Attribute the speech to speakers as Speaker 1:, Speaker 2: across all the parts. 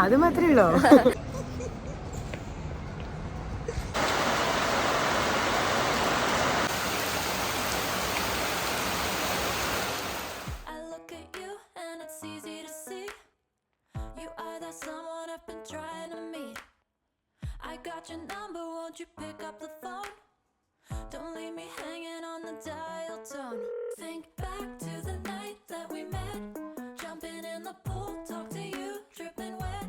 Speaker 1: അത് മാത്രമേ ഉള്ളൂ.
Speaker 2: I got your number, won't you pick up the phone? Don't leave me hanging on the dial tone. Think back to the night that we met. Jumping in the pool, talk to you, dripping wet.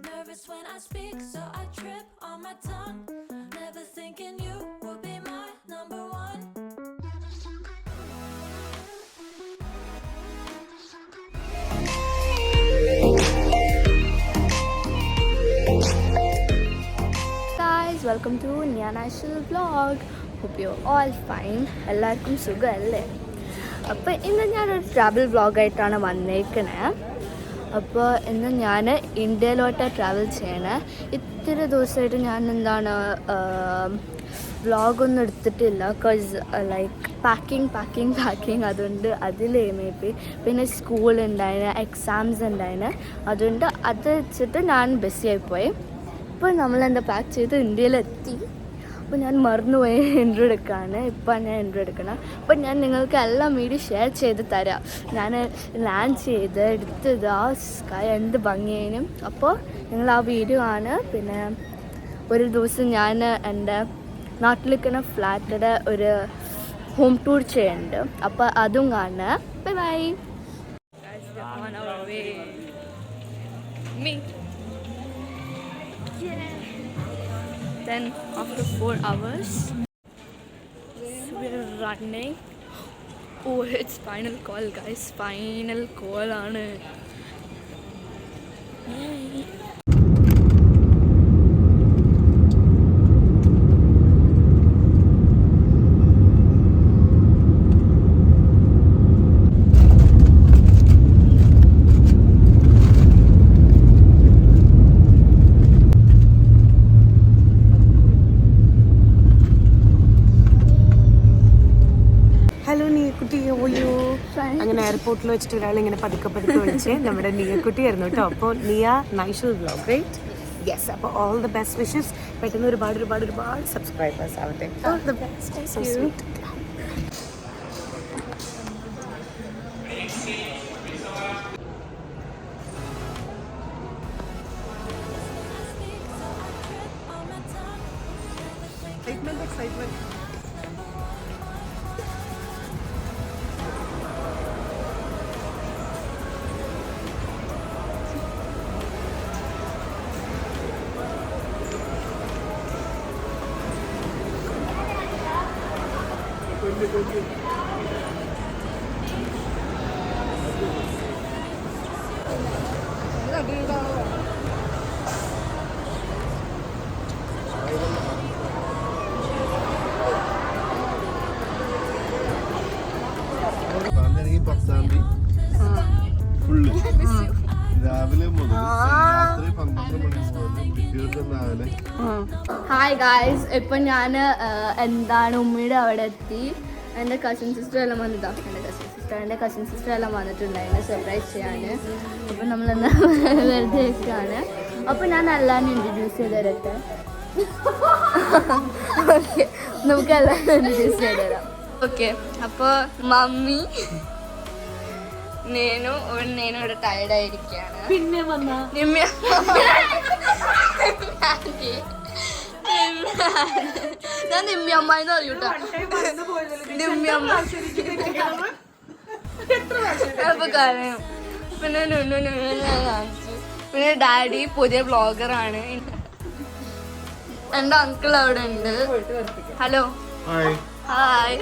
Speaker 2: Nervous when I speak, so I trip on my tongue. Never thinking you would be my number one.
Speaker 3: Welcome to national vlog. Hope you all fine. എല്ലാവർക്കും സുഖമല്ലേ? അപ്പോൾ ഇന്ന് ഞാനൊരു travel വ്ളോഗായിട്ടാണ് വന്നേക്കണേ. അപ്പോൾ ഇന്ന് ഞാൻ ഇന്ത്യയിലോട്ട് travel ചെയ്യണേ. ഇത്തിരി ദിവസമായിട്ട് ഞാൻ വ്ളോഗൊന്നും എടുത്തിട്ടില്ല. ബിക്കോസ് ലൈക്ക് പാക്കിങ് അതുകൊണ്ട് അതിൽ മേ ബി പിന്നെ സ്കൂളുണ്ടായിന്, എക്സാംസ് ഉണ്ടായിന്, അതുകൊണ്ട് അത് വെച്ചിട്ട് ഞാൻ ബിസി ആയിപ്പോയി. ഇപ്പോൾ നമ്മളെന്താ പാക്ക് ചെയ്ത് ഇന്ത്യയിലെത്തി. അപ്പോൾ ഞാൻ മറന്നുപോയി ഇൻട്രോ എടുക്കാണ്. ഇപ്പോൾ ഞാൻ ഇൻട്രോ എടുക്കണം. അപ്പോൾ ഞാൻ നിങ്ങൾക്ക് എല്ലാം വീഡിയോ ഷെയർ ചെയ്ത് തരാം. ഞാൻ ലാൻഡ് ചെയ്ത് എടുത്തത് ആ സ്കൈ എന്ത് ഭംഗിയേനും. അപ്പോൾ നിങ്ങൾ ആ വീഡിയോ ആണ്. പിന്നെ ഒരു ദിവസം ഞാൻ എൻ്റെ നാട്ടിലിരിക്കുന്ന ഫ്ലാറ്റിൻ്റെ ഒരു ഹോം ടൂർ ചെയ്യുന്നുണ്ട്. അപ്പോൾ അതും കാണുക. Bye bye. Then after 4 hours we're running. Oh, it's final call guys, final call aanu.
Speaker 1: അങ്ങനെ എയർപോർട്ടിൽ വെച്ചിട്ട് ഒരാൾ ഇങ്ങനെ പതുക്കെ വിളിച്ച് നമ്മുടെ നിയക്കുട്ടിയായിരുന്നു കേട്ടോ. അപ്പോൾ നിയ നാഷണൽ വ്ളോഗ് റൈറ്റ്? യെസ്. അപ്പോൾ ഓൾ ദ ബെസ്റ്റ് വിഷസ്. പെട്ടെന്ന് ഒരുപാട് സബ്സ്ക്രൈബേഴ്സ് ആവട്ടെ. All the best. So sweet. Excitement.
Speaker 3: Hi guys, ഇപ്പം ഞാൻ ഉമ്മയുടെ അവിടെ എത്തി. എൻ്റെ കസിൻ സിസ്റ്റർ എല്ലാം വന്നതാണ്. എൻ്റെ കസിൻ സിസ്റ്റർ എല്ലാം വന്നിട്ടുണ്ടായിരുന്നു സർപ്രൈസ് ചെയ്യാൻ. അപ്പം നമ്മളെന്താ വെറുതെ വെച്ചാണ്. അപ്പം ഞാൻ എല്ലാവരും ഇൻട്രൊഡ്യൂസ് ചെയ്ത് തരട്ടെ. ഓക്കെ, നമുക്ക് എല്ലാവരും ഇൻട്രൊഡ്യൂസ് ചെയ്ത് തരാം. ഓക്കെ, അപ്പോൾ മമ്മി, నేను ഇവിടെ ടയർഡായിരിക്കുകയാണ്. പിന്നെ ഞാൻ നിമ്മിയമ്മന്ന് അറിയൂട്ടോ. നിമ്മിയമ്മ അപ്പൊ കാര്യം. പിന്നെ കാണിച്ചു. പിന്നെ ഡാഡി പുതിയ ബ്ലോഗറാണ്. എൻ്റെ അങ്കിൾ അവിടെ ഉണ്ട്. Hello, hi.